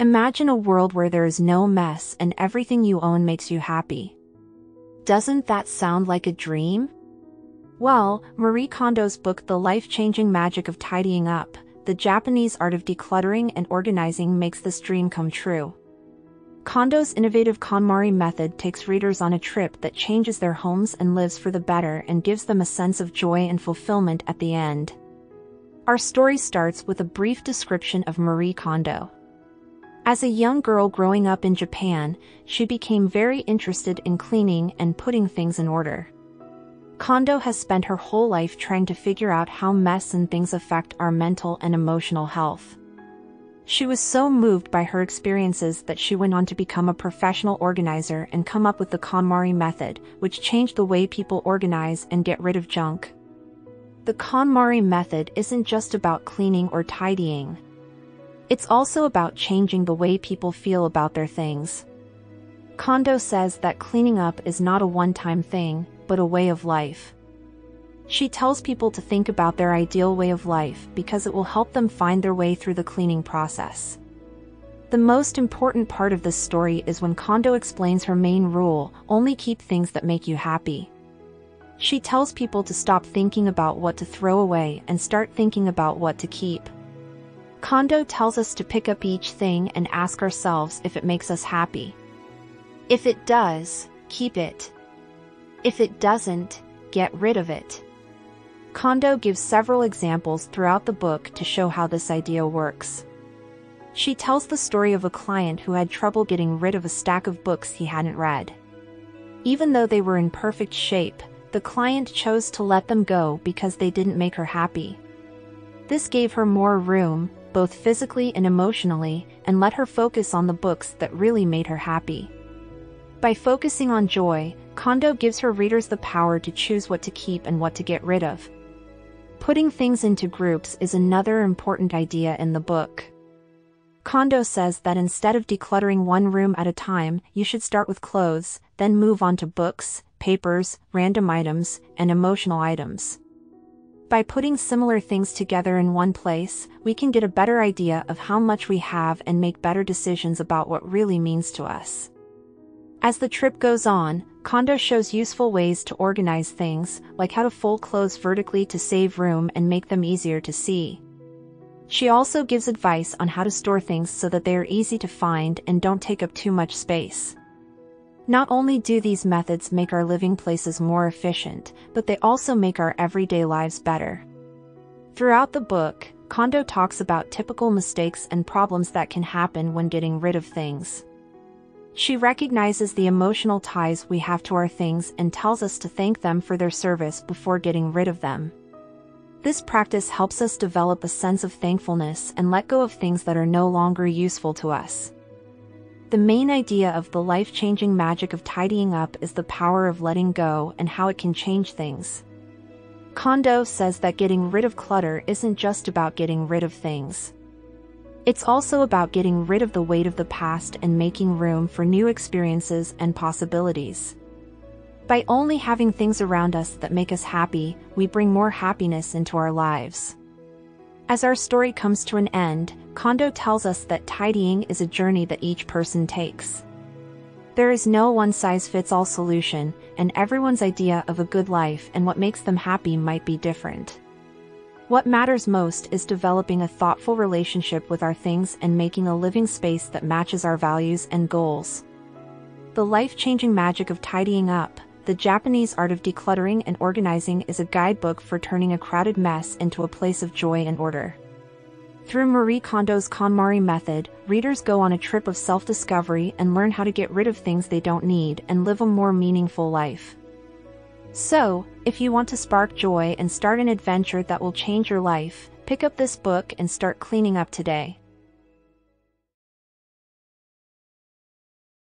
Imagine a world where there is no mess and everything you own makes you happy. Doesn't that sound like a dream? Well, Marie Kondo's book The Life-Changing Magic of Tidying Up, the Japanese art of decluttering and organizing makes this dream come true. Kondo's innovative KonMari method takes readers on a trip that changes their homes and lives for the better and gives them a sense of joy and fulfillment at the end. Our story starts with a brief description of Marie Kondō. As a young girl growing up in Japan, she became very interested in cleaning and putting things in order. Kondo has spent her whole life trying to figure out how mess and things affect our mental and emotional health. She was so moved by her experiences that she went on to become a professional organizer and come up with the KonMari method, which changed the way people organize and get rid of junk. The KonMari method isn't just about cleaning or tidying. It's also about changing the way people feel about their things. Kondo says that cleaning up is not a one-time thing, but a way of life. She tells people to think about their ideal way of life because it will help them find their way through the cleaning process. The most important part of this story is when Kondo explains her main rule: only keep things that make you happy. She tells people to stop thinking about what to throw away and start thinking about what to keep. Kondo tells us to pick up each thing and ask ourselves if it makes us happy. If it does, keep it. If it doesn't, get rid of it. Kondo gives several examples throughout the book to show how this idea works. She tells the story of a client who had trouble getting rid of a stack of books he hadn't read. Even though they were in perfect shape, the client chose to let them go because they didn't make her happy. This gave her more room, both physically and emotionally, and let her focus on the books that really made her happy. By focusing on joy, Kondo gives her readers the power to choose what to keep and what to get rid of. Putting things into groups is another important idea in the book. Kondo says that instead of decluttering one room at a time, you should start with clothes, then move on to books, papers, random items, and emotional items. By putting similar things together in one place, we can get a better idea of how much we have and make better decisions about what really means to us. As the trip goes on, Kondo shows useful ways to organize things, like how to fold clothes vertically to save room and make them easier to see. She also gives advice on how to store things so that they are easy to find and don't take up too much space. Not only do these methods make our living places more efficient, but they also make our everyday lives better. Throughout the book, Kondo talks about typical mistakes and problems that can happen when getting rid of things. She recognizes the emotional ties we have to our things and tells us to thank them for their service before getting rid of them. This practice helps us develop a sense of thankfulness and let go of things that are no longer useful to us. The main idea of the life-changing magic of tidying up is the power of letting go and how it can change things. Kondo says that getting rid of clutter isn't just about getting rid of things. It's also about getting rid of the weight of the past and making room for new experiences and possibilities. By only having things around us that make us happy, we bring more happiness into our lives. As our story comes to an end, Kondo tells us that tidying is a journey that each person takes. There is no one-size-fits-all solution, and everyone's idea of a good life and what makes them happy might be different. What matters most is developing a thoughtful relationship with our things and making a living space that matches our values and goals. The life-changing magic of tidying up, the Japanese art of decluttering and organizing, is a guidebook for turning a crowded mess into a place of joy and order. Through Marie Kondō's KonMari method, readers go on a trip of self-discovery and learn how to get rid of things they don't need and live a more meaningful life. So, if you want to spark joy and start an adventure that will change your life, pick up this book and start cleaning up today.